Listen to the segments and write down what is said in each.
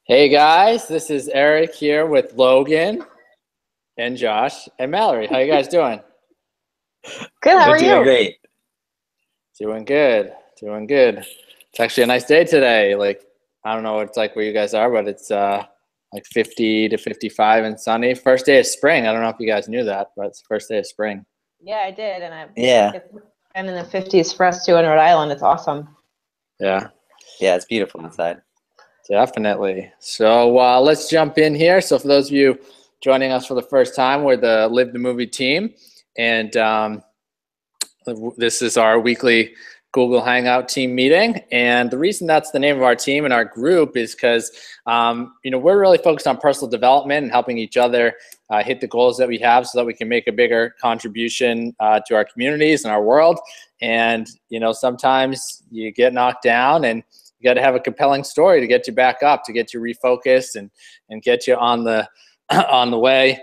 Hey guys, this is Eric here with Logan and Josh and Mallory. How you guys doing? Good, how We're are doing you? great. Doing good. Doing good. It's actually a nice day today. I don't know what it's like where you guys are, but it's like 50 to 55 and sunny. First day of spring. I don't know if you guys knew that, but it's the first day of spring. Yeah, I did, and Yeah, it's been in the 50s for us too in Rhode Island. It's awesome. Yeah, yeah, it's beautiful inside. definitely. So let's jump in here. So for those of you joining us for the first time, we're the Live the Movie team, and this is our weekly Google Hangout team meeting. And the reason that's the name of our team and our group is because, we're really focused on personal development and helping each other hit the goals that we have so that we can make a bigger contribution to our communities and our world. And, sometimes you get knocked down and you got to have a compelling story to get you back up, to get you refocused and get you on the, on the way.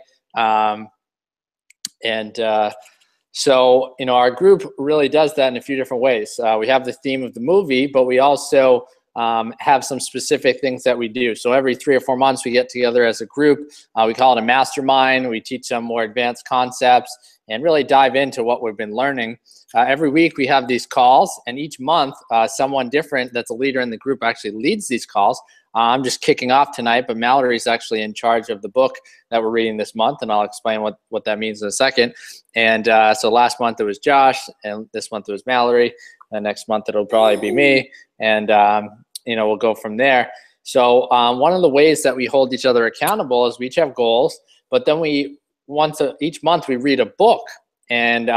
So, our group really does that in a few different ways. We have the theme of the movie, but we also have some specific things that we do. So every 3 or 4 months, we get together as a group. We call it a mastermind. We teach some more advanced concepts and really dive into what we've been learning. Every week, we have these calls, and each month, someone different that's a leader in the group actually leads these calls. I'm just kicking off tonight, but Mallory's actually in charge of the book that we're reading this month, and I'll explain what that means in a second. And so last month it was Josh, and this month it was Mallory, and next month it'll probably be me, and we'll go from there. So one of the ways that we hold each other accountable is we each have goals, but then each month we read a book. And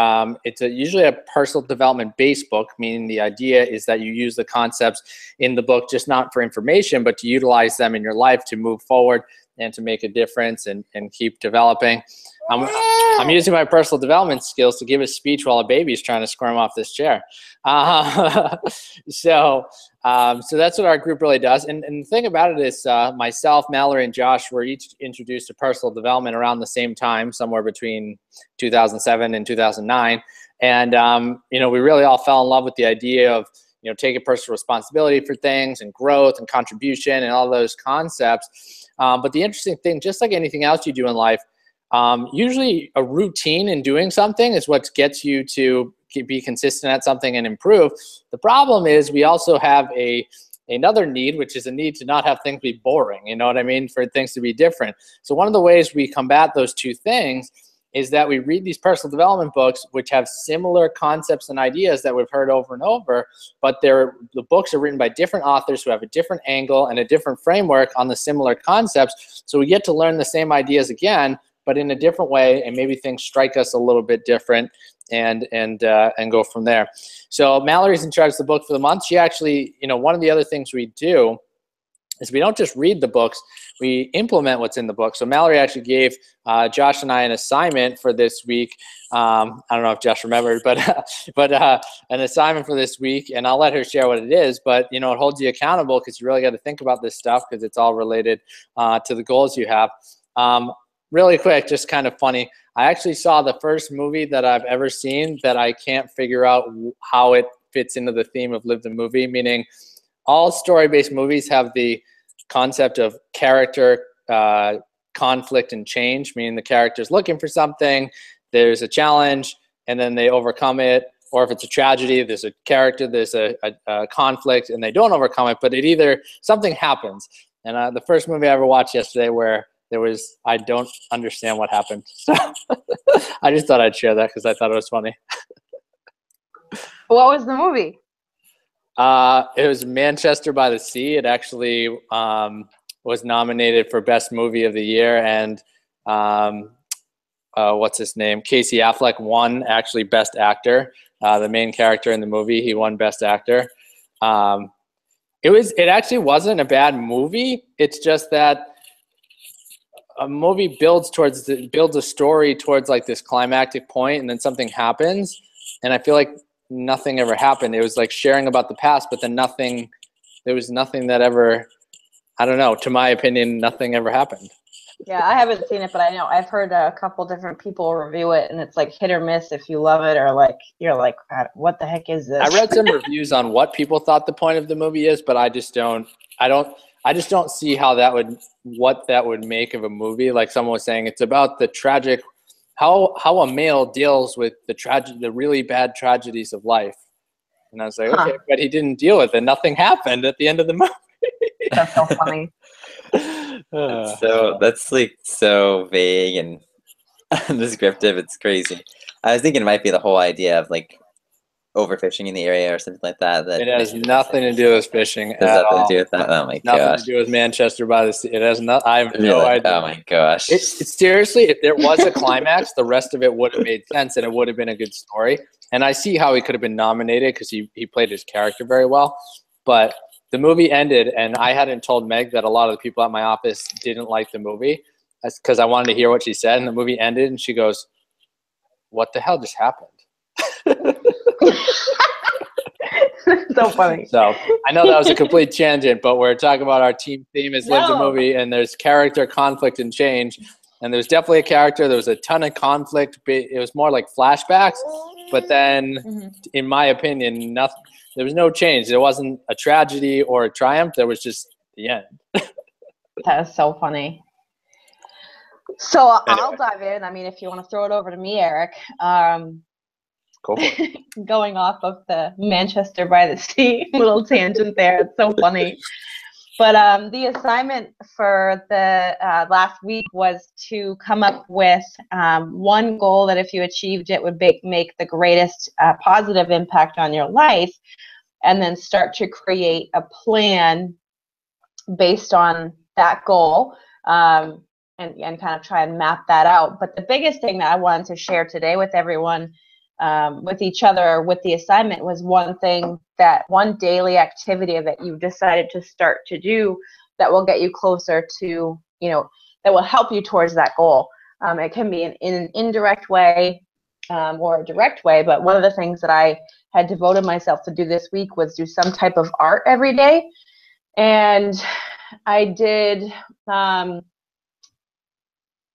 it's usually a personal development based book, meaning the idea is that you use the concepts in the book just not for information, but to utilize them in your life to move forward and to make a difference and keep developing. I'm using my personal development skills to give a speech while a baby's trying to squirm off this chair. So that's what our group really does. And the thing about it is myself, Mallory, and Josh were each introduced to personal development around the same time, somewhere between 2007 and 2009. And, we really all fell in love with the idea of, taking personal responsibility for things and growth and contribution and all those concepts. But the interesting thing, just like anything else you do in life, usually a routine in doing something is what gets you to be consistent at something and improve. The problem is we also have another need, which is a need to not have things be boring, you know what I mean, for things to be different. So one of the ways we combat those two things is that we read these personal development books, which have similar concepts and ideas that we've heard over and over, but the books are written by different authors who have a different angle and a different framework on the similar concepts. So we get to learn the same ideas again, but in a different way, and maybe things strike us a little bit different, and go from there. So Mallory's in charge of the book for the month. She actually, one of the other things we do is we don't just read the books, we implement what's in the book. So Mallory actually gave Josh and I an assignment for this week. I don't know if Josh remembered, but an assignment for this week, and I'll let her share what it is. But it holds you accountable because you really got to think about this stuff because it's all related to the goals you have. Really quick, just kind of funny. I actually saw the first movie that I've ever seen that I can't figure out how it fits into the theme of Live the Movie, meaning all story-based movies have the concept of character, conflict, and change, meaning the character's looking for something, there's a challenge, and then they overcome it. Or if it's a tragedy, there's a character, there's a conflict, and they don't overcome it, but something happens. And the first movie I ever watched yesterday where I don't understand what happened. So I just thought I'd share that because I thought it was funny. What was the movie? It was Manchester by the Sea. It actually was nominated for Best Movie of the Year, and what's his name? Casey Affleck won actually Best Actor. The main character in the movie, he won Best Actor. It actually wasn't a bad movie. It's just that a movie builds a story towards like this climactic point, and then something happens, and I feel like nothing ever happened. It was like sharing about the past, but then there was nothing that ever, I don't know, to my opinion, nothing ever happened. Yeah, I haven't seen it, but I know I've heard a couple different people review it, and it's like hit or miss if you love it or like you're like, what the heck is this? I read some reviews on what people thought the point of the movie is, but I just don't I just don't see what that would make of a movie. Like someone was saying, it's about the tragic, how a male deals with the really bad tragedies of life. And I was like, Huh. okay, but he didn't deal with it. Nothing happened at the end of the movie. That's so funny. So that's like so vague and descriptive. It's crazy. I was thinking it might be the whole idea of like overfishing in the area or something like that. It has nothing to do with fishing Has at nothing all. to do with that. Oh my Nothing gosh. to do with Manchester by the Sea. It has not. I have no Really? idea. Oh my gosh. It's seriously, if there was a climax, the rest of it would have made sense and it would have been a good story. And I see how he could have been nominated because he played his character very well. But the movie ended, and I hadn't told Meg that a lot of the people at my office didn't like the movie. That's because I wanted to hear what she said. And the movie ended, and she goes, "What the hell just happened?" So funny. So I know that was a complete tangent, but we're talking about our team theme has lived a No. movie, and there's character conflict and change. And there's definitely a character. There was a ton of conflict. It was more like flashbacks, but then, in my opinion, nothing. There was no change. There wasn't a tragedy or a triumph. There was just the end. That is so funny. So Anyway. I'll dive in. I mean, if you want to throw it over to me, Eric. Go for it. Going off of the Manchester by the Sea little tangent there. It's so funny. But the assignment for the last week was to come up with one goal that if you achieved it would make the greatest positive impact on your life, and then start to create a plan based on that goal and kind of try and map that out. But the biggest thing that I wanted to share today with everyone, with each other, with the assignment, was one daily activity that you decided to start to do that will get you closer to, that will help you towards that goal. It can be in an indirect way or a direct way, but one of the things that I had devoted myself to do this week was do some type of art every day. And I did,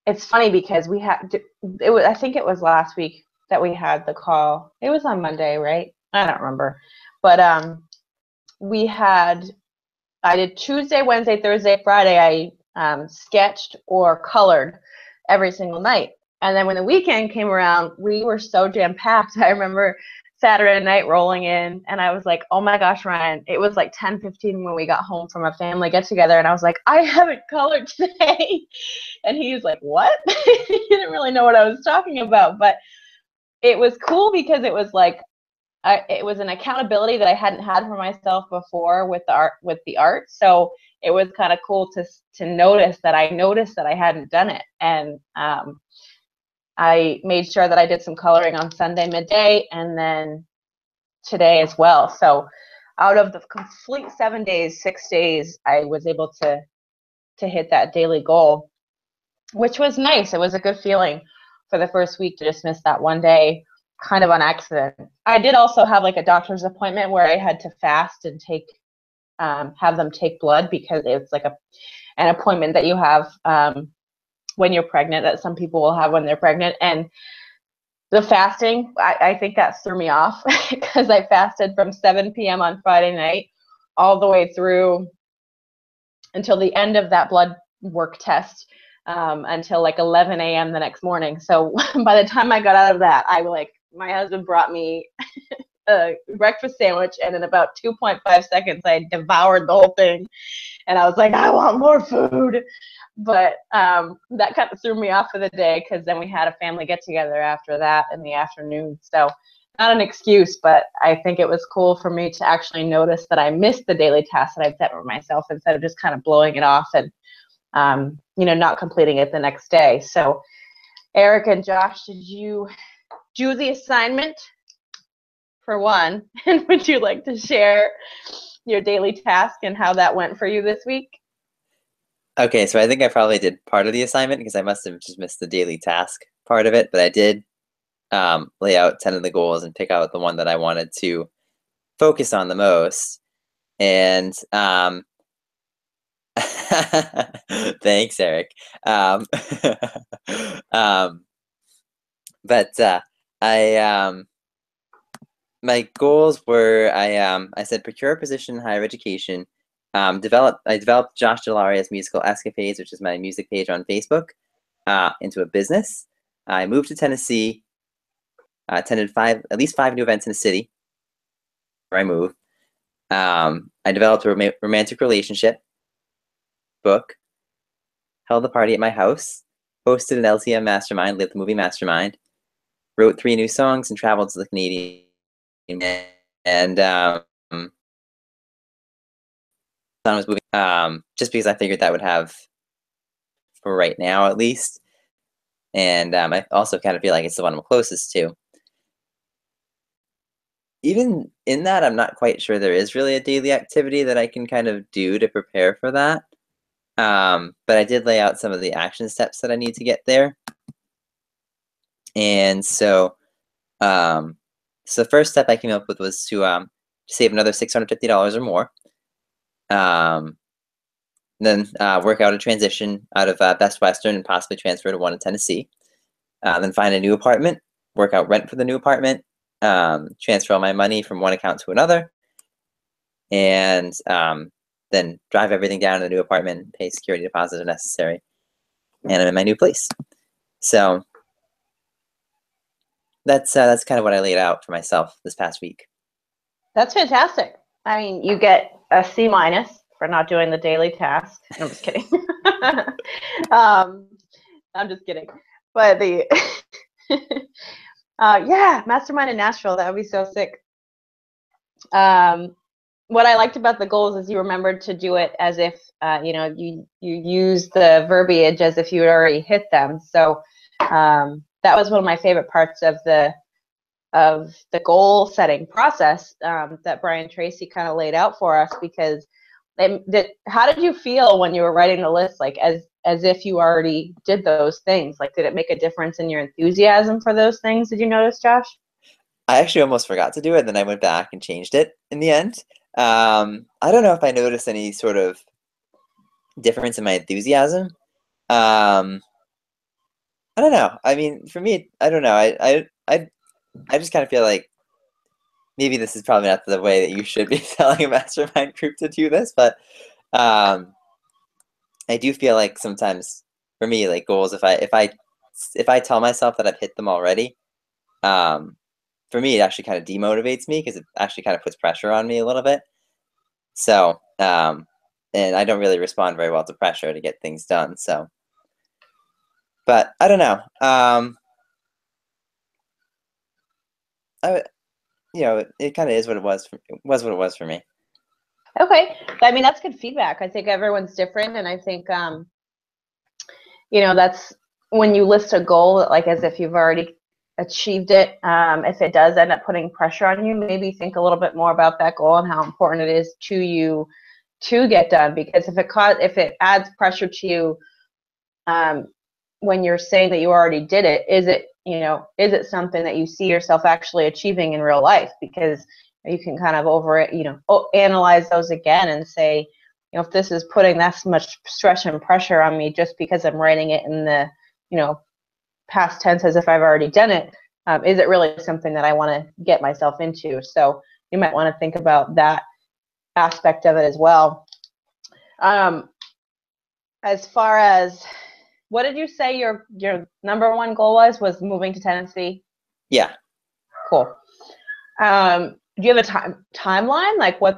it's funny because I think it was last week that we had the call. It was on Monday, right? I don't remember. But I did Tuesday, Wednesday, Thursday, Friday. I sketched or colored every single night. And then when the weekend came around, we were so jam-packed. I remember Saturday night rolling in, and I was like, oh my gosh, Ryan, it was like 10:15 when we got home from a family get-together, and I was like, I haven't colored today. And he was like, what? He didn't really know what I was talking about, but it was cool because it was like, it was an accountability that I hadn't had for myself before with the art. So it was kind of cool to notice that I hadn't done it. And I made sure that I did some coloring on Sunday midday and then today as well. So out of the complete 7 days, 6 days, I was able to hit that daily goal, which was nice. It was a good feeling for the first week to just miss that one day kind of on accident. I did also have like a doctor's appointment where I had to fast and have them take blood, because it's like an appointment that you have when you're pregnant, that some people will have when they're pregnant. And the fasting, I think that threw me off because I fasted from 7 p.m. on Friday night all the way through until the end of that blood work test, until like 11 a.m. the next morning. So by the time I got out of that, my husband brought me a breakfast sandwich, and in about 2.5 seconds, I devoured the whole thing. And I was like, I want more food. But that kind of threw me off for the day, because then we had a family get together after that in the afternoon. So not an excuse, but I think it was cool for me to actually notice that I missed the daily task that I'd set for myself, instead of just kind of blowing it off and not completing it the next day. So Eric and Josh, did you do the assignment for one? And would you like to share your daily task and how that went for you this week? Okay, so I think I probably did part of the assignment because I must have just missed the daily task part of it, but I did lay out 10 of the goals and pick out the one that I wanted to focus on the most. And thanks, Eric. But my goals were, I said procure a position in higher education, I developed Josh Delaria's Musical Escapades, which is my music page on Facebook, into a business. I moved to Tennessee, attended at least five new events in the city where I moved. I developed a romantic relationship book, held a party at my house, hosted an LTM mastermind, lived the movie mastermind, wrote 3 new songs, and traveled to the Canadian. And I was moving just because I figured that would have, for right now at least. And I also kind of feel like it's the one I'm closest to. Even in that, I'm not quite sure there is really a daily activity that I can kind of do to prepare for that. But I did lay out some of the action steps that I need to get there. And so, so the first step I came up with was to save another $650 or more. Then work out a transition out of Best Western and possibly transfer to one in Tennessee. Then find a new apartment, work out rent for the new apartment, transfer all my money from one account to another, and then drive everything down to the new apartment, pay security deposit if necessary, and I'm in my new place. So that's kind of what I laid out for myself this past week. That's fantastic. I mean, you get a C- for not doing the daily task. No, I'm just kidding. I'm just kidding. But the yeah, mastermind in Nashville, that would be so sick. What I liked about the goals is you remembered to do it as if you use the verbiage as if you had already hit them. So that was one of my favorite parts of the goal setting process that Brian Tracy kind of laid out for us, because how did you feel when you were writing the list, like as if you already did those things? Like, did it make a difference in your enthusiasm for those things? Did you notice, Josh? I actually almost forgot to do it, then I went back and changed it in the end. I don't know if I noticed any sort of difference in my enthusiasm. I don't know. I mean, for me, I don't know. I just kind of feel like maybe this is probably not the way that you should be telling a mastermind group to do this, but I do feel like sometimes for me, like goals, if I tell myself that I've hit them already, for me, it actually kind of demotivates me because it actually kind of puts pressure on me a little bit. So, and I don't really respond very well to pressure to get things done. So, but I don't know. It kind of is what it was. It was what it was for me. Okay, I mean, that's good feedback. I think everyone's different, and I think that's when you list a goal, like as if you've already achieved it. If it does end up putting pressure on you, maybe think a little bit more about that goal and how important it is to you to get done. Because if it adds pressure to you when you're saying that you already did it, is it something that you see yourself actually achieving in real life? Because you can kind of analyze those again and say, if this is putting that much stress and pressure on me just because I'm writing it in the past tense as if I've already done it, is it really something that I want to get myself into? So you might want to think about that aspect of it as well. As far as, what did you say your number one goal was moving to Tennessee? Yeah. Cool. Do you have a timeline? Like, when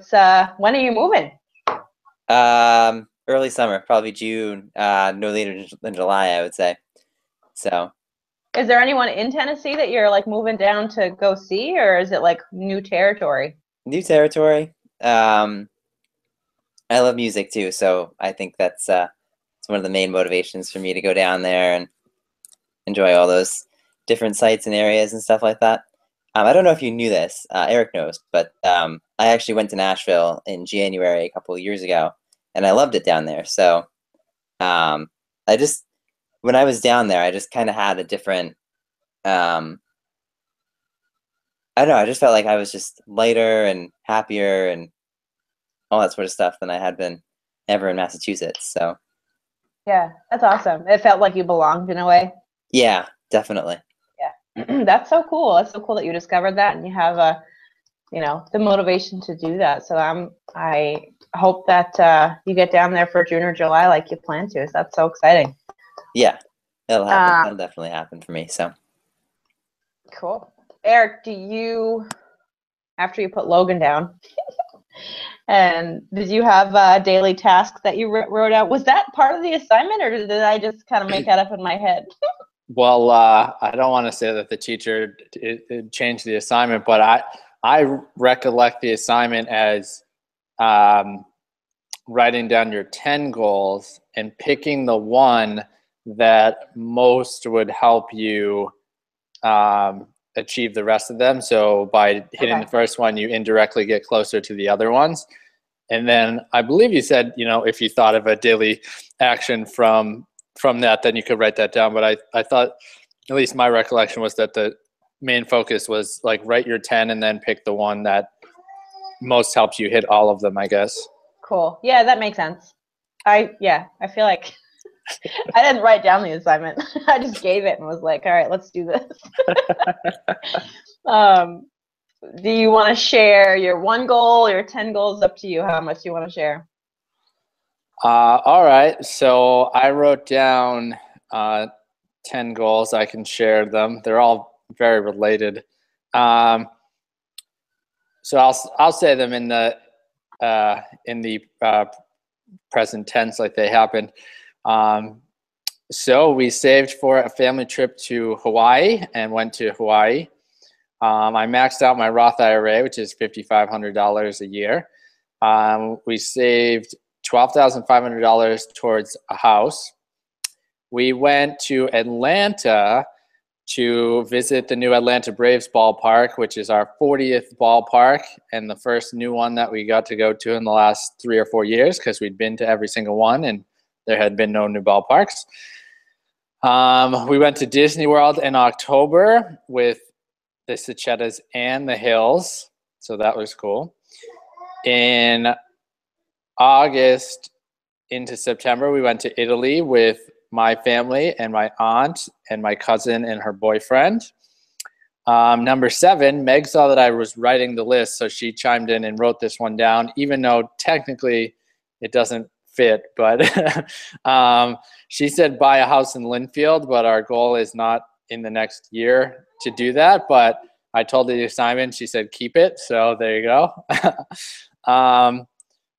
are you moving? Early summer, probably June, no later than July, I would say. So. Is there anyone in Tennessee that you're like moving down to go see, or is it like new territory? New territory. I love music too, so I think that's it's one of the main motivations for me to go down there and enjoy all those different sites and areas and stuff like that. I don't know if you knew this, Eric knows, but I actually went to Nashville in January a couple of years ago, and I loved it down there. So when I was down there, I just kind of had a different, I don't know, I just felt like I was just lighter and happier and all that sort of stuff than I had been ever in Massachusetts. So. Yeah, that's awesome. It felt like you belonged in a way. Yeah, definitely. Yeah, that's so cool. That's so cool that you discovered that, and you have the motivation to do that. So I hope that you get down there for June or July like you plan to. So that's so exciting. Yeah, it'll happen. That'll definitely happen for me. So cool. Eric, after you put Logan down, and did you have a daily task that you wrote out? Was that part of the assignment, or did I just kind of make that up in my head? Well, I don't want to say that the teacher changed the assignment, but I recollect the assignment as writing down your 10 goals and picking the one that most would help you achieve the rest of them. So by hitting the first one, you indirectly get closer to the other ones. And then I believe you said, if you thought of a daily action from that, then you could write that down. But I thought, at least my recollection was that the main focus was like write your 10 and then pick the one that most helps you hit all of them, I guess. Cool. Yeah, that makes sense. I feel like I didn't write down the assignment. I just gave it and was like, all right, let's do this. Do you want to share your 1 goal, your 10 goals? Up to you how much you want to share. All right. So I wrote down 10 goals. I can share them. They're all very related. So I'll say them in the present tense, like they happened. So we saved for a family trip to Hawaii and went to Hawaii. I maxed out my Roth IRA, which is $5,500 a year. We saved $12,500 towards a house. We went to Atlanta to visit the new Atlanta Braves ballpark, which is our 40th ballpark and the first new one that we got to go to in the last 3 or 4 years, because we'd been to every single one and there had been no new ballparks. We went to Disney World in October with the Sachettas and the Hills, so that was cool. In August into September, we went to Italy with my family and my aunt and my cousin and her boyfriend. Number 7, Meg saw that I was writing the list, so she chimed in and wrote this one down, even though technically it doesn't fit. But she said buy a house in Linfield, but our goal is not in the next year to do that. But I told her the assignment, she said keep it, so there you go.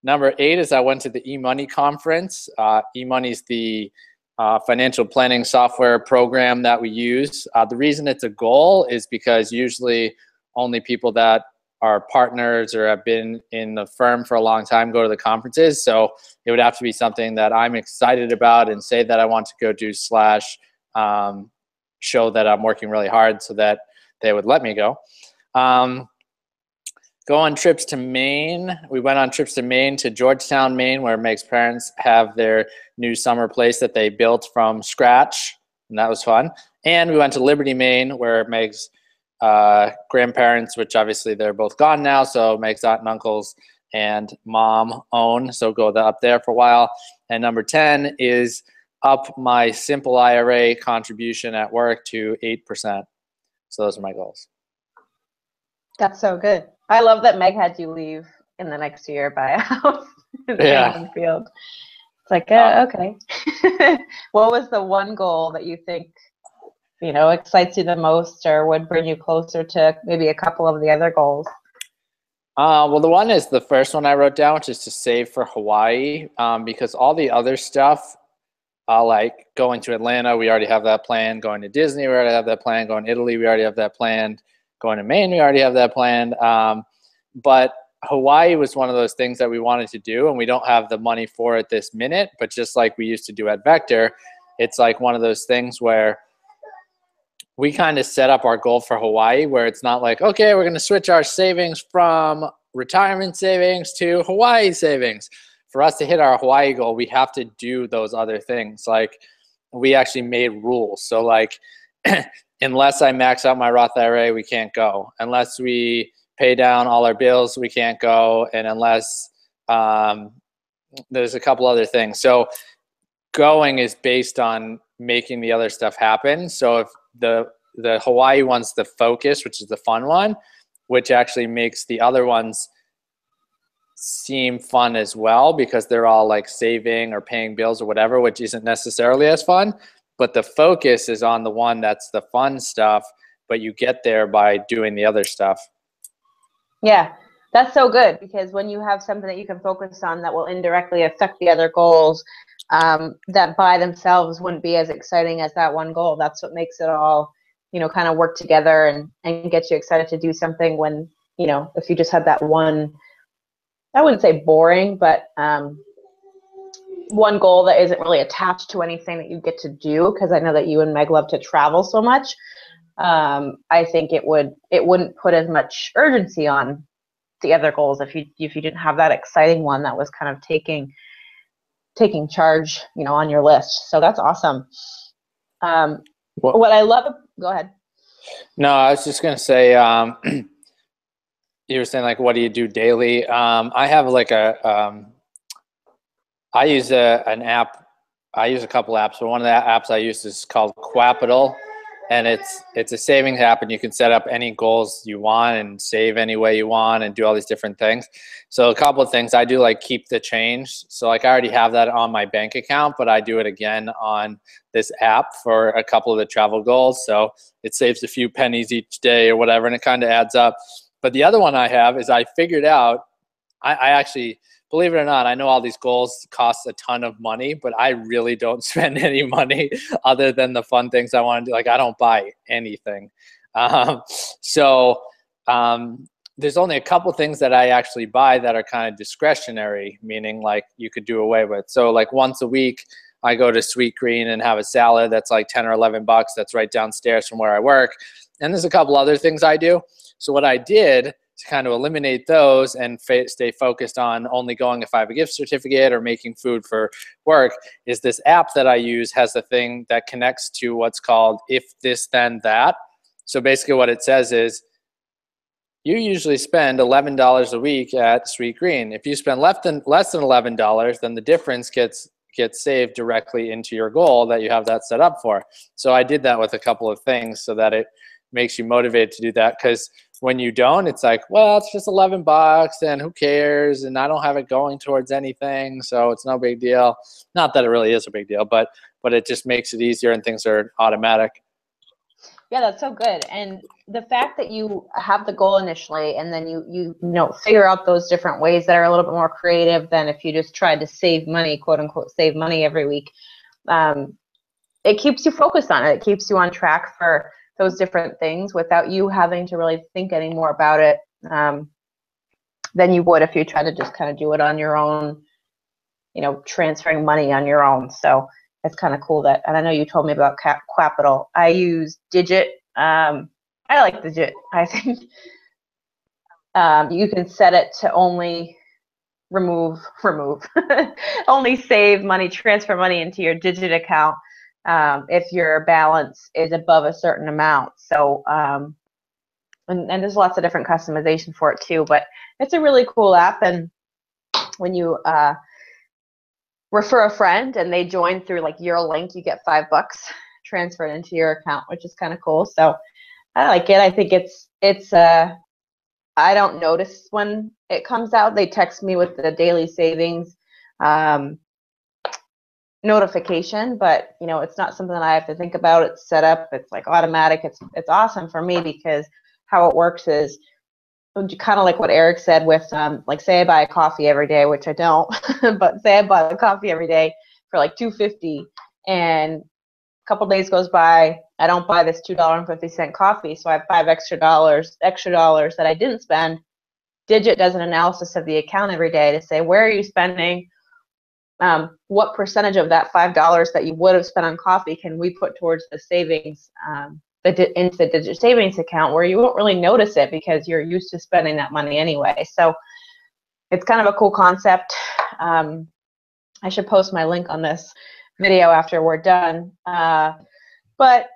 Number 8 is I went to the eMoney conference. eMoney is the financial planning software program that we use. The reason it's a goal is because usually only people that are partners or have been in the firm for a long time go to the conferences. So it would have to be something that I'm excited about and say that I want to go do / show that I'm working really hard so that they would let me go. Go on trips to Maine. We went on trips to Maine, to Georgetown, Maine, where Meg's parents have their new summer place that they built from scratch, and that was fun. And we went to Liberty, Maine, where Meg's grandparents, which obviously they're both gone now, so Meg's aunt and uncles and mom own, so go up there for a while. And number 10 is up my simple IRA contribution at work to 8%. So those are my goals. That's so good. I love that Meg had you leave in the next year, buy a house in Linfield. It's like, okay. What was the one goal that you think, excites you the most or would bring you closer to maybe a couple of the other goals? Well, the one is the first one I wrote down, which is to save for Hawaii, because all the other stuff, like going to Atlanta, we already have that plan. Going to Disney, we already have that plan. Going to Italy, we already have that planned. Going to Maine, we already have that planned. But Hawaii was one of those things that we wanted to do, and we don't have the money for it this minute. But just like we used to do at Vector, it's like one of those things where we kind of set up our goal for Hawaii, where it's not like, okay, we're going to switch our savings from retirement savings to Hawaii savings. For us to hit our Hawaii goal, we have to do those other things. Like, we actually made rules. So like, unless I max out my Roth IRA, we can't go. Unless we pay down all our bills, we can't go. And unless there's a couple other things. So going is based on making the other stuff happen. So if the Hawaii one's the focus, which is the fun one, which actually makes the other ones seem fun as well, because they're all like saving or paying bills or whatever, which isn't necessarily as fun. But the focus is on the one that's the fun stuff, but you get there by doing the other stuff. Yeah, that's so good, because when you have something that you can focus on that will indirectly affect the other goals, that by themselves wouldn't be as exciting as that one goal. That's what makes it all, kind of work together and get you excited to do something when, if you just had that one, I wouldn't say boring, but one goal that isn't really attached to anything that you get to do, because I know that you and Meg love to travel so much. I think it wouldn't put as much urgency on the other goals if you didn't have that exciting one that was kind of taking charge, on your list. So that's awesome. What I love, go ahead. No, I was just gonna say, you were saying like, what do you do daily? I have like I use an app. I use a couple apps, but one of the apps I use is called Qapital, and it's a savings app, and you can set up any goals you want and save any way you want and do all these different things. So a couple of things I do, like keep the change. So like I already have that on my bank account, but I do it again on this app for a couple of the travel goals. So it saves a few pennies each day or whatever, and it kind of adds up. But the other one I have is I figured out, I actually, believe it or not, I know all these goals cost a ton of money, but I really don't spend any money other than the fun things I want to do. Like I don't buy anything. There's only a couple things that I actually buy that are kind of discretionary, meaning like you could do away with. So like once a week, I go to Sweet Green and have a salad that's like 10 or 11 bucks. That's right downstairs from where I work. And there's a couple other things I do. So what I did to kind of eliminate those and stay focused on only going if I have a gift certificate or making food for work is this app that I use has a thing that connects to what's called if this then that. So basically what it says is, you usually spend $11 a week at Sweet Green. If you spend less than $11, then the difference gets saved directly into your goal that you have that set up for. So I did that with a couple of things so that it makes you motivated to do that, because when you don't, it's like, well, it's just 11 bucks and who cares, and I don't have it going towards anything, so it's no big deal. Not that it really is a big deal, but it just makes it easier and things are automatic. Yeah, that's so good. And the fact that you have the goal initially and then you figure out those different ways that are a little bit more creative than if you just tried to save money, quote unquote, save money every week. It keeps you focused on it. It keeps you on track for those different things without you having to really think any more about it than you would if you try to just kind of do it on your own, transferring money on your own. So it's kind of cool that, and I know you told me about Qapital. I use Digit. I like Digit. I think you can set it to only remove, only save money, transfer money into your Digit account if your balance is above a certain amount. So, and there's lots of different customization for it too, but it's a really cool app. And when you refer a friend and they join through like your link, you get $5 transferred into your account, which is kind of cool. So I like it. I think it's I don't notice when it comes out. They text me with the daily savings notification, but it's not something that I have to think about. It's set up, it's like automatic. It's awesome for me, because how it works is kind of like what Eric said with like, say I buy a coffee every day, which I don't, but say I buy a coffee every day for like $2.50, and a couple days goes by, I don't buy this $2.50 coffee, so I have $5 extra dollars that I didn't spend. Digit does an analysis of the account every day to say, where are you spending? What percentage of that $5 that you would have spent on coffee can we put towards the savings into the Digit savings account, where you won't really notice it because you're used to spending that money anyway. So it's kind of a cool concept. I should post my link on this video after we're done. But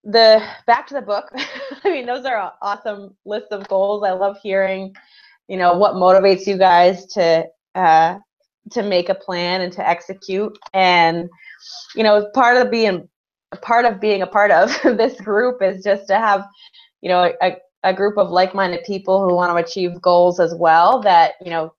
back to the book. I mean, those are an awesome list of goals. I love hearing, what motivates you guys to make a plan and to execute. And part of being a part of this group is just to have a a group of like-minded people who want to achieve goals as well that,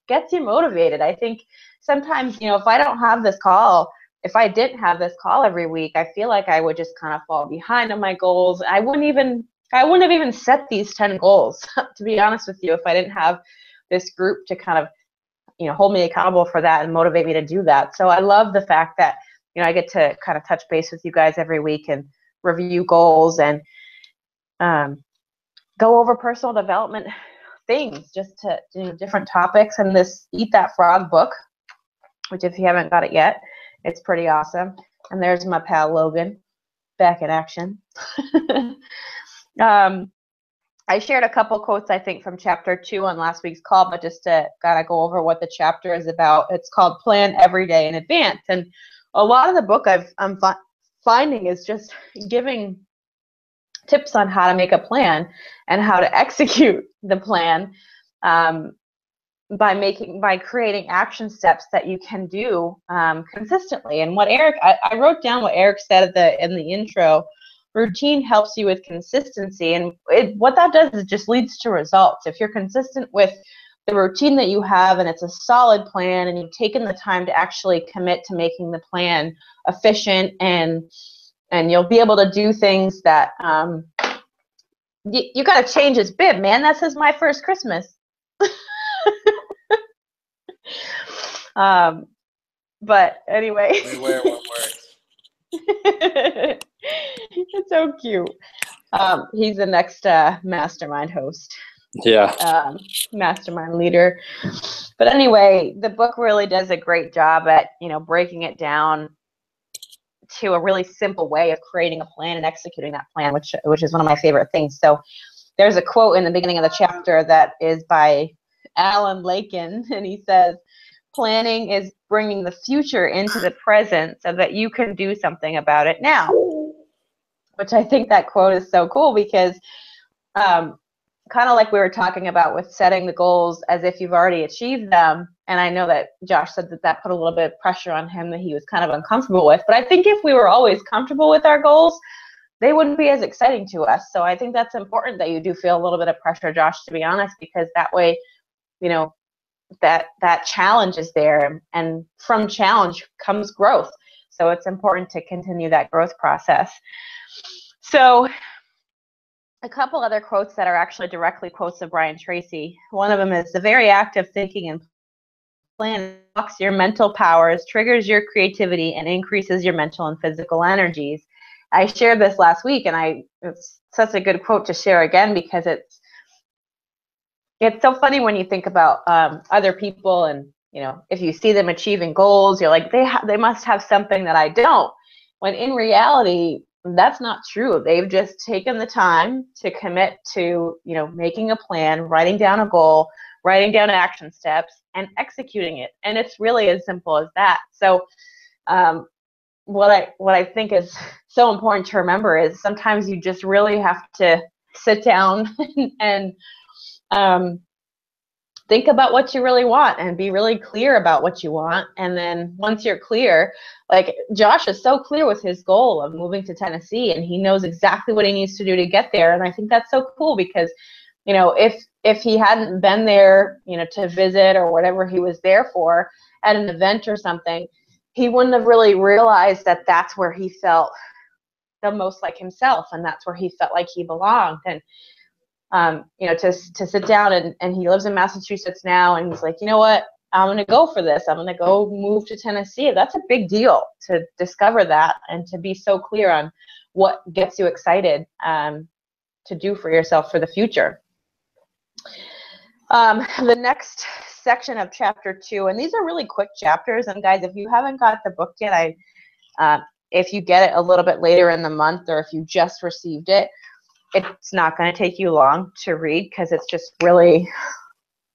gets you motivated. I think sometimes, if I don't have this call, if I didn't have this call every week, I feel like I would just kind of fall behind on my goals. I wouldn't have even set these 10 goals, to be honest with you, if I didn't have this group to kind of, hold me accountable for that and motivate me to do that. So I love the fact that, I get to kind of touch base with you guys every week and review goals and go over personal development things, just to different topics. And this Eat That Frog book, which if you haven't got it yet, it's pretty awesome. And there's my pal Logan back in action. I shared a couple quotes, I think, from chapter 2 on last week's call, but just to kind of go over what the chapter is about. It's called Plan Every Day in Advance. And a lot of the book I'm finding is just giving tips on how to make a plan and how to execute the plan by creating action steps that you can do consistently. And what I wrote down what Eric said in the intro. Routine helps you with consistency, and what that does is just leads to results. If you're consistent with the routine that you have and it's a solid plan and you've taken the time to actually commit to making the plan efficient, and you'll be able to do things that you got to change his bib, man. That says My First Christmas. But anyway. We wear what works. It's so cute. He's the next mastermind host. Yeah. Mastermind leader. But anyway, the book really does a great job at, breaking it down to a really simple way of creating a plan and executing that plan, which is one of my favorite things. So there's a quote in the beginning of the chapter that is by Alan Lakin, and he says, "Planning is bringing the future into the present so that you can do something about it now," which I think that quote is so cool because kind of like we were talking about with setting the goals as if you've already achieved them. And I know that Josh said that put a little bit of pressure on him that he was kind of uncomfortable with. But I think if we were always comfortable with our goals, they wouldn't be as exciting to us. So I think that's important that you do feel a little bit of pressure, Josh, to be honest, because that way, that challenge is there, and from challenge comes growth. So it's important to continue that growth process. So a couple other quotes that are actually directly quotes of Brian Tracy. One of them is, "The very act of thinking and planning unlocks your mental powers, triggers your creativity, and increases your mental and physical energies." I shared this last week, and it's such a good quote to share again because it's so funny when you think about other people, and if you see them achieving goals, you're like, they must have something that I don't. When in reality, that's not true. They've just taken the time to commit to, making a plan, writing down a goal, writing down action steps, and executing it. And it's really as simple as that. So what I think is so important to remember is sometimes you just really have to sit down and think about what you really want and be really clear about what you want. And then once you're clear, like Josh is so clear with his goal of moving to Tennessee, and he knows exactly what he needs to do to get there. And I think that's so cool because, if he hadn't been there, to visit or whatever he was there for at an event or something, he wouldn't have really realized that that's where he felt the most like himself, and that's where he felt like he belonged. And to sit down, and he lives in Massachusetts now, and he's like, you know what, I'm going to go for this. I'm going to go move to Tennessee. That's a big deal to discover that and to be so clear on what gets you excited to do for yourself for the future. The next section of chapter 2, and these are really quick chapters, and guys, if you haven't got the book yet, if you get it a little bit later in the month, or if you just received it, it's not going to take you long to read because it's just really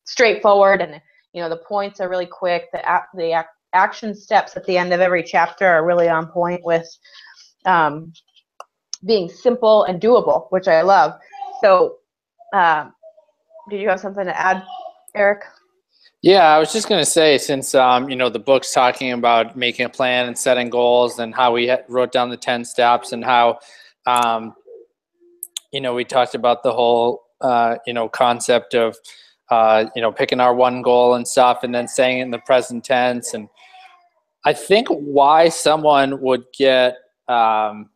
straightforward, and the points are really quick. The action steps at the end of every chapter are really on point with being simple and doable, which I love. So did you have something to add, Eric? Yeah, I was just going to say, since, the book's talking about making a plan and setting goals, and how we wrote down the 10 steps, and how, we talked about the whole concept of, picking our one goal and stuff and then saying it in the present tense. And I think why someone would get demotivated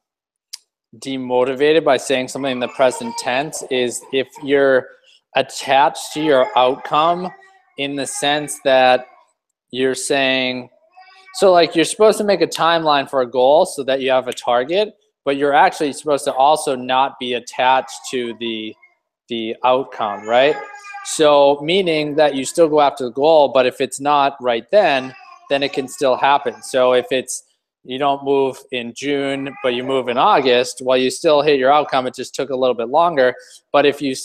by saying something in the present tense is if you're attached to your outcome in the sense that you're saying, so like you're supposed to make a timeline for a goal so that you have a target, but you're actually supposed to also not be attached to the outcome, right? So meaning that you still go after the goal, but if it's not right then it can still happen. So if it's, you don't move in June, but you move in August, well, you still hit your outcome. It just took a little bit longer. But if you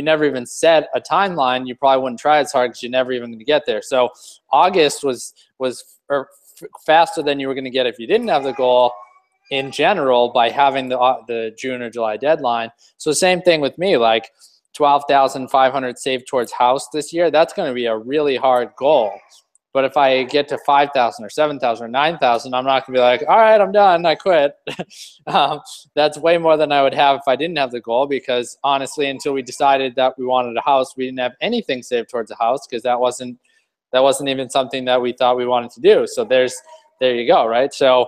never even set a timeline, you probably wouldn't try as hard because you're never even going to get there. So August was faster than you were going to get if you didn't have the goal in general by having the June or July deadline. So same thing with me, like 12,500 saved towards house this year. That's going to be a really hard goal. But if I get to 5,000 or 7,000 or 9,000, I'm not going to be like, all right, I'm done, I quit. That's way more than I would have if I didn't have the goal, because honestly, until we decided that we wanted a house, we didn't have anything saved towards a house because that wasn't even something that we thought we wanted to do. So there you go, right? So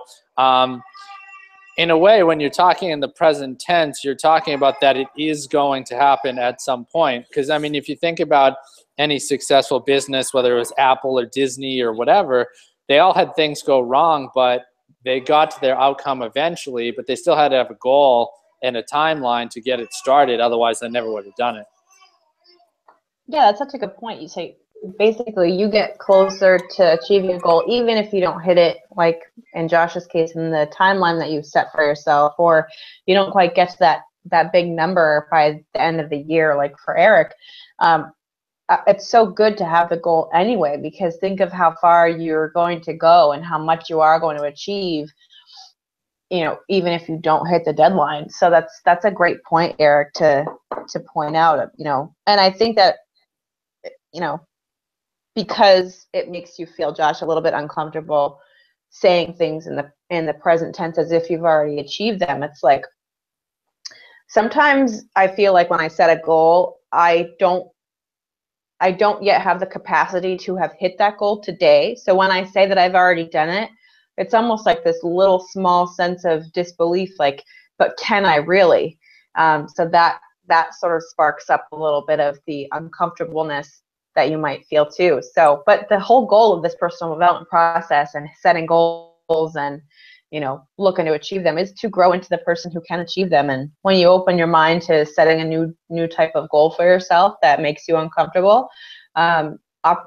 in a way, when you're talking in the present tense, you're talking about that it is going to happen at some point. Because I mean, if you think about any successful business, whether it was Apple or Disney or whatever, they all had things go wrong, but they got to their outcome eventually, but they still had to have a goal and a timeline to get it started. Otherwise, they never would have done it. Yeah, that's such a good point. You say basically you get closer to achieving a goal, even if you don't hit it, like in Josh's case, in the timeline that you've set for yourself, or you don't quite get to that big number by the end of the year, like for Eric. It's so good to have the goal anyway, because think of how far you're going to go and how much you are going to achieve, even if you don't hit the deadline. So that's a great point, Eric, to point out, and I think that, because it makes you feel, Josh, a little bit uncomfortable saying things in the present tense as if you've already achieved them. It's like, sometimes I feel like when I set a goal, I don't yet have the capacity to have hit that goal today. So when I say that I've already done it, it's almost like this little small sense of disbelief, like, but can I really? So that sort of sparks up a little bit of the uncomfortableness that you might feel too. So, but the whole goal of this personal development process and setting goals and, looking to achieve them is to grow into the person who can achieve them. And when you open your mind to setting a new type of goal for yourself that makes you uncomfortable,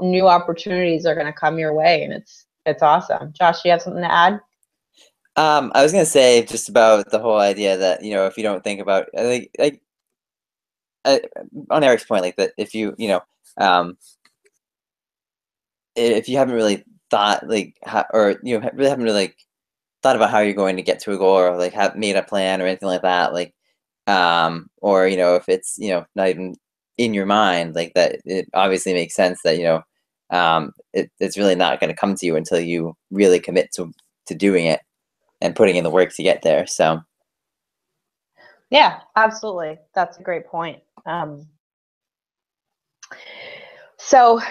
new opportunities are going to come your way, and it's awesome. Josh, you have something to add? I was going to say just about the whole idea that, if you don't think about, like on Eric's point, like that, if you, if you haven't really thought, like, really haven't really, like, thought about how you're going to get to a goal, or like have made a plan or anything like that, like, or if it's not even in your mind, like that, it obviously makes sense that it's really not going to come to you until you really commit to doing it and putting in the work to get there. So yeah, absolutely, that's a great point. So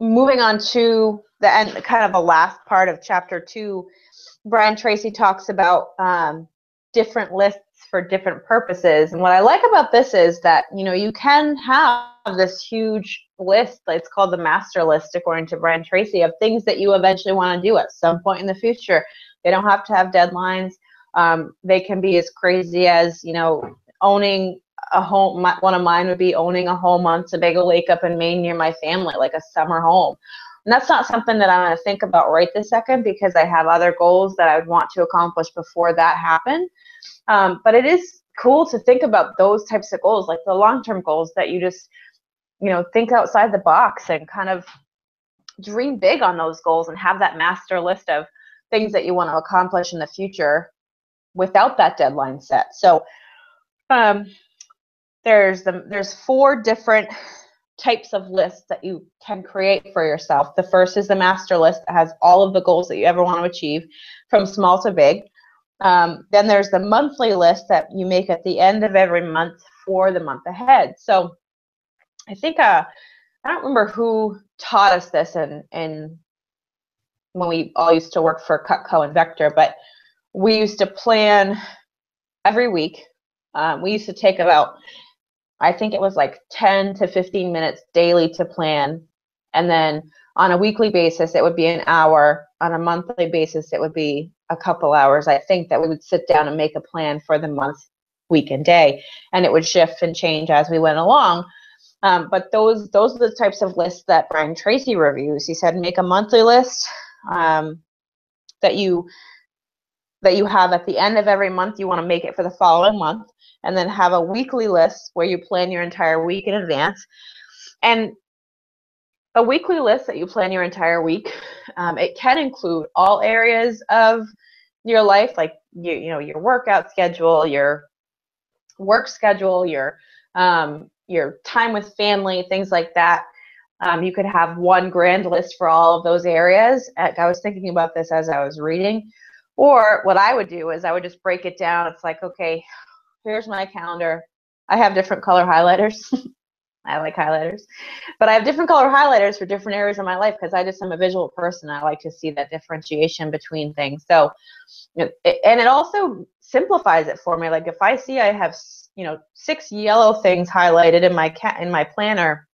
moving on to the end, kind of the last part of chapter 2, Brian Tracy talks about different lists for different purposes. And what I like about this is that, you can have this huge list. It's called the master list, according to Brian Tracy, of things that you eventually want to do at some point in the future. They don't have to have deadlines. They can be as crazy as, owning a home. One of mine would be owning a home on Sebago Lake up in Maine near my family, like a summer home. And that's not something that I'm going to think about right this second, because I have other goals that I would want to accomplish before that happen. But it is cool to think about those types of goals, like the long-term goals that you just, think outside the box and kind of dream big on those goals and have that master list of things that you want to accomplish in the future without that deadline set. So there's 4 different types of lists that you can create for yourself. The first is the master list that has all of the goals that you ever want to achieve, from small to big. Then there's the monthly list that you make at the end of every month for the month ahead. So I think I don't remember who taught us this in when we all used to work for Cutco and Vector, but we used to plan every week. We used to take about, I think it was like 10 to 15 minutes daily to plan. And then on a weekly basis, it would be an hour. On a monthly basis, it would be a couple hours. I think that we would sit down and make a plan for the month, week, and day. And it would shift and change as we went along. But those are the types of lists that Brian Tracy reviews. He said, make a monthly list that you have at the end of every month. You want to make it for the following month, and then have a weekly list where you plan your entire week in advance. And a weekly list that you plan your entire week, it can include all areas of your life, like your workout schedule, your work schedule, your time with family, things like that. You could have one grand list for all of those areas. I was thinking about this as I was reading. Or what I would do is I would just break it down. It's like, okay, here's my calendar. I have different color highlighters. I like highlighters. But I have different color highlighters for different areas of my life because I just am a visual person. I like to see that differentiation between things. So, and it also simplifies it for me. Like if I see I have 6 yellow things highlighted in my planner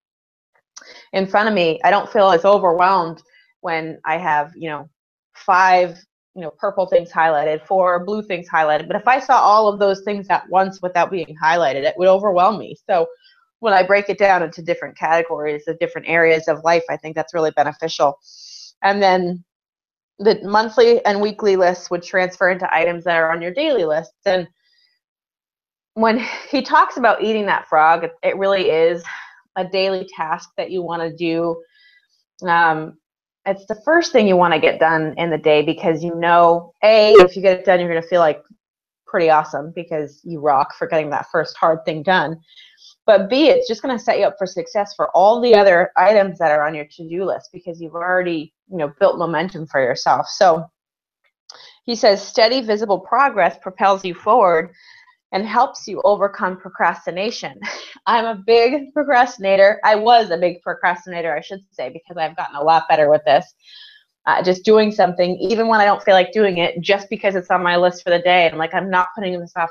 in front of me, I don't feel as overwhelmed when I have 5 purple things highlighted, 4 blue things highlighted. But if I saw all of those things at once without being highlighted, it would overwhelm me. So when I break it down into different categories of different areas of life, I think that's really beneficial. And then the monthly and weekly lists would transfer into items that are on your daily lists. And when he talks about eating that frog, it really is a daily task that you want to do. It's the first thing you want to get done in the day because if you get it done, you're going to feel like pretty awesome because you rock for getting that first hard thing done. But B, it's just going to set you up for success for all the other items that are on your to-do list because you've already built momentum for yourself. So he says steady visible progress propels you forward and helps you overcome procrastination. I'm a big procrastinator. I was a big procrastinator, I should say, because I've gotten a lot better with this. Just doing something, even when I don't feel like doing it, just because it's on my list for the day. And I'm not putting this off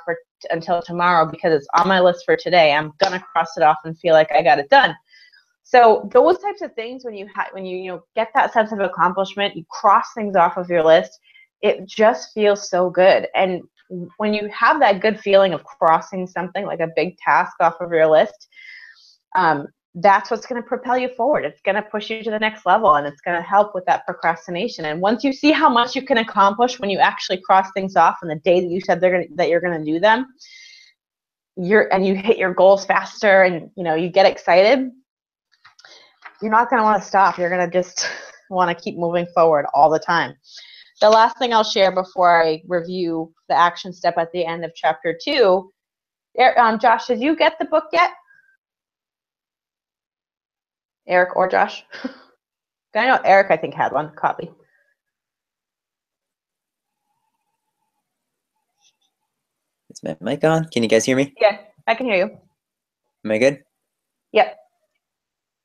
until tomorrow because it's on my list for today. I'm going to cross it off and feel like I got it done. So those types of things, when you get that sense of accomplishment, you cross things off of your list, it just feels so good. And when you have that good feeling of crossing something like a big task off of your list, that's what's going to propel you forward. It's going to push you to the next level, and it's going to help with that procrastination. And once you see how much you can accomplish when you actually cross things off on the day that you said that you're going to do them, you hit your goals faster, and you get excited, you're not going to want to stop. You're going to just want to keep moving forward all the time. The last thing I'll share before I review the action step at the end of chapter 2, Josh, did you get the book yet? Eric or Josh? I know Eric, I think, had one copy. Is my mic on? Can you guys hear me? Yeah, I can hear you. Am I good? Yep.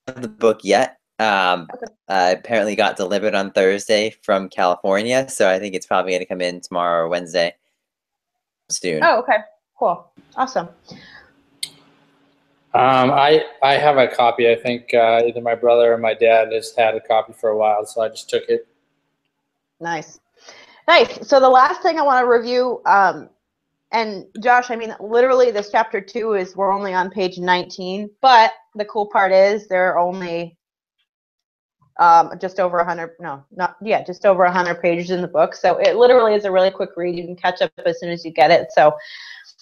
I don't have the book yet. Apparently got delivered on Thursday from California, so I think it's probably going to come in tomorrow or Wednesday soon. Oh, okay. Cool. Awesome. I have a copy. I think either my brother or my dad has had a copy for a while, so I just took it. Nice. So the last thing I want to review, and Josh, literally this chapter 2 we're only on page 19, but the cool part is there are only just over 100 pages in the book. So it literally is a really quick read. You can catch up as soon as you get it. So,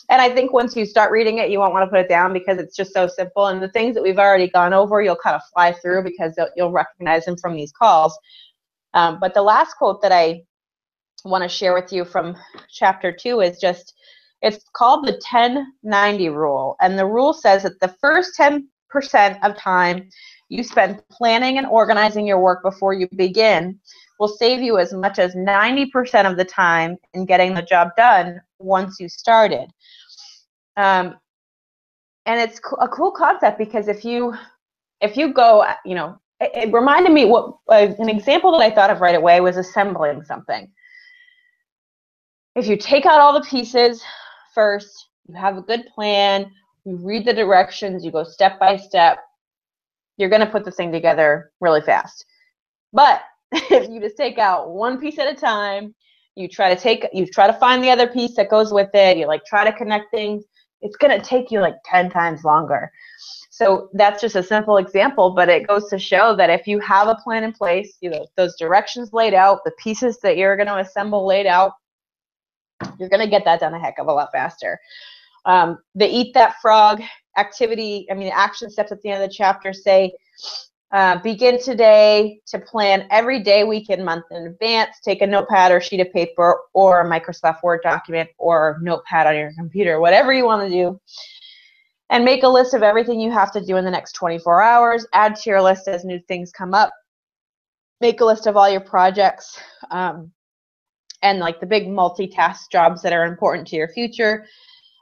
and I think once you start reading it, you won't want to put it down because it's just so simple. And the things that we've already gone over, you'll kind of fly through because you'll recognize them from these calls. But the last quote that I want to share with you from chapter 2 is it's called the 10-90 rule. And the rule says that the first 10% of time you spend planning and organizing your work before you begin will save you as much as 90% of the time in getting the job done once you started. and it's a cool concept because if you go, you know, it reminded me what an example that I thought of right away was assembling something. If you take out all the pieces first, you have a good plan, you read the directions, you go step by step, you're going to put the thing together really fast. But if you just take out one piece at a time, you try to find the other piece that goes with it, you like try to connect things, it's going to take you like 10 times longer. So that's just a simple example, but it goes to show that if you have a plan in place, you know, those directions laid out, the pieces that you're going to assemble laid out, you're going to get that done a heck of a lot faster. The Eat That Frog activity, I mean, the action steps at the end of the chapter say, begin today to plan every day, week, and month in advance. Take a notepad or sheet of paper or a Microsoft Word document or notepad on your computer, whatever you want to do. And make a list of everything you have to do in the next 24 hours. Add to your list as new things come up. Make a list of all your projects and like the big multitask jobs that are important to your future.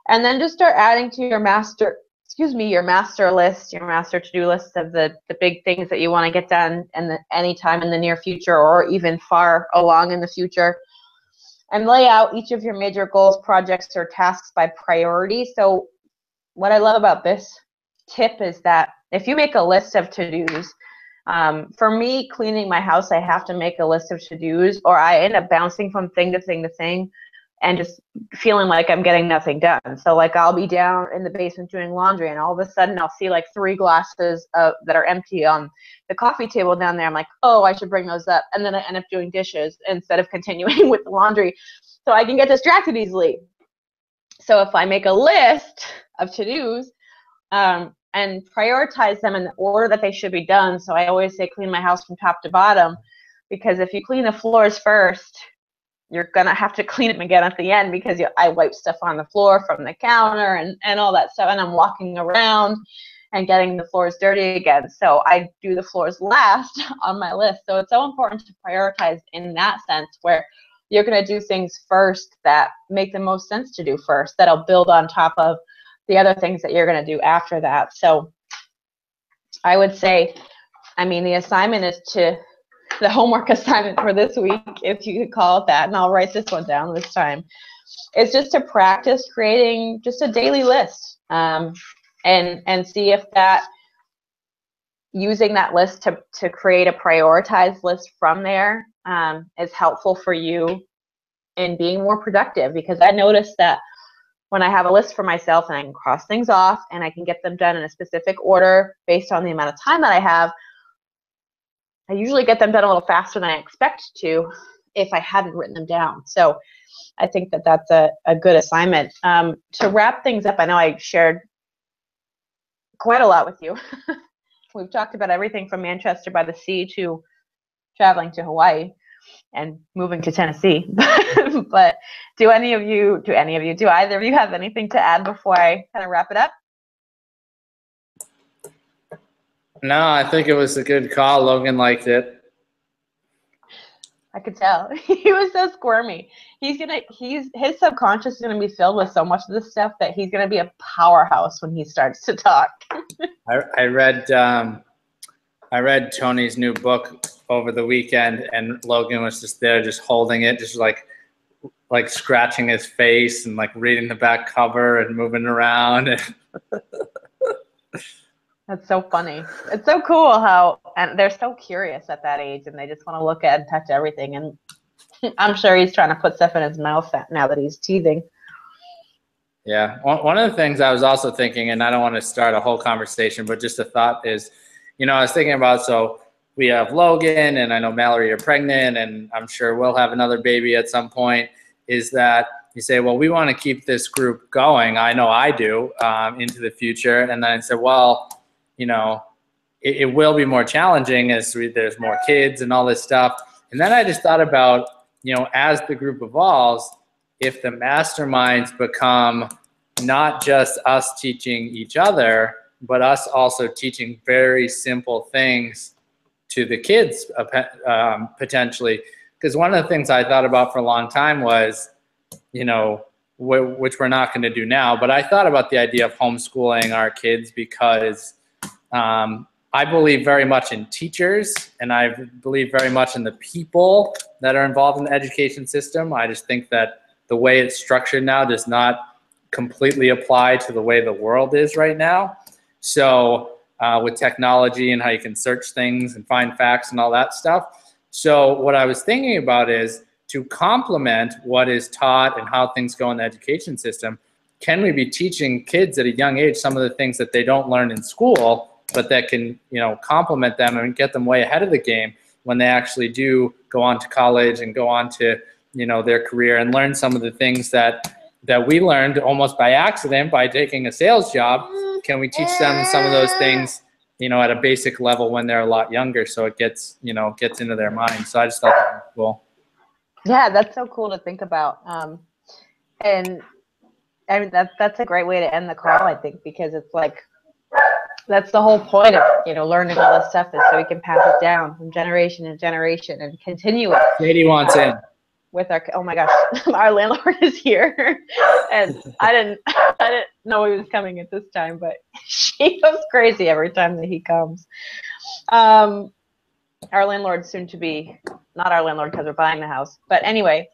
And then just start adding to your master list, your master to-do list of the big things that you want to get done anytime in the near future or even far along in the future. And lay out each of your major goals, projects, or tasks by priority. So what I love about this tip is that if you make a list of to-dos, for me, cleaning my house, I have to make a list of to-dos or I end up bouncing from thing to thing to thing and just feeling like I'm getting nothing done. So like I'll be down in the basement doing laundry and all of a sudden I'll see like 3 glasses that are empty on the coffee table down there. I'm like, oh, I should bring those up. And then I end up doing dishes instead of continuing with the laundry. So I can get distracted easily. So if I make a list of to-dos and prioritize them in the order that they should be done. So I always say clean my house from top to bottom, because if you clean the floors first, you're going to have to clean them again at the end because I wipe stuff on the floor from the counter and all that stuff. And I'm walking around and getting the floors dirty again. So I do the floors last on my list. So it's so important to prioritize in that sense where you're going to do things first that make the most sense to do first, that'll build on top of the other things that you're going to do after that. So I would say, I mean, the homework assignment for this week, if you could call it that, and I'll write this one down this time, is just to practice creating just a daily list and see if that, using that list to create a prioritized list from there is helpful for you in being more productive. Because I noticed that when I have a list for myself and I can cross things off and I can get them done in a specific order based on the amount of time that I have, I usually get them done a little faster than I expect to if I hadn't written them down. So I think that that's a good assignment. To wrap things up, I know I shared quite a lot with you. We've talked about everything from Manchester by the Sea to traveling to Hawaii and moving to Tennessee. But do either of you have anything to add before I kind of wrap it up? No, I think it was a good call. Logan liked it. I could tell. He was so squirmy. His subconscious is gonna be filled with so much of this stuff that he's gonna be a powerhouse when he starts to talk. I read Tony's new book over the weekend, and Logan was just there, just holding it, just like scratching his face and like reading the back cover and moving around. That's so funny. It's so cool and they're so curious at that age and they just want to look at and touch everything. And I'm sure he's trying to put stuff in his mouth now that he's teething. Yeah. One of the things I was also thinking, and I don't want to start a whole conversation, but just a thought is, I was thinking about, so we have Logan and I know Mallory, you're pregnant and I'm sure we'll have another baby at some point, is that you say, well, we want to keep this group going. I know I do into the future. And then I said, well, it will be more challenging as there's more kids and all this stuff. And then I just thought about, as the group evolves, if the masterminds become not just us teaching each other, but us also teaching very simple things to the kids potentially. Because one of the things I thought about for a long time was, which we're not going to do now. But I thought about the idea of homeschooling our kids because I believe very much in teachers, and I believe very much in the people that are involved in the education system. I just think that the way it's structured now does not completely apply to the way the world is right now. So with technology and how you can search things and find facts and all that stuff. So what I was thinking about is to complement what is taught and how things go in the education system, can we be teaching kids at a young age some of the things that they don't learn in school, but that can, complement them and get them way ahead of the game when they actually do go on to college and go on to, their career and learn some of the things that we learned almost by accident by taking a sales job. Can we teach them some of those things, at a basic level when they're a lot younger, so it gets into their mind. So I just thought that was cool. Yeah, that's so cool to think about. And I mean, that's a great way to end the call, I think, because it's like, that's the whole point of, learning all this stuff is so we can pass it down from generation to generation and continue it. Katie wants in. With our, oh my gosh, our landlord is here, and I didn't know he was coming at this time, but she goes crazy every time that he comes. Our landlord soon to be, not our landlord because we're buying the house, but anyway,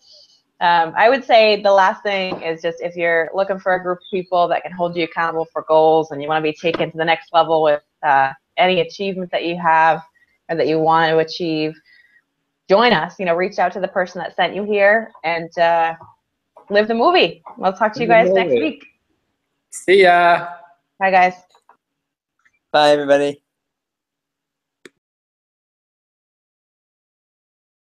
I would say the last thing is just if you're looking for a group of people that can hold you accountable for goals and you want to be taken to the next level with any achievement that you have or that you want to achieve, join us. Reach out to the person that sent you here and live the movie. We'll talk to you guys next week. See ya. Bye, guys. Bye, everybody.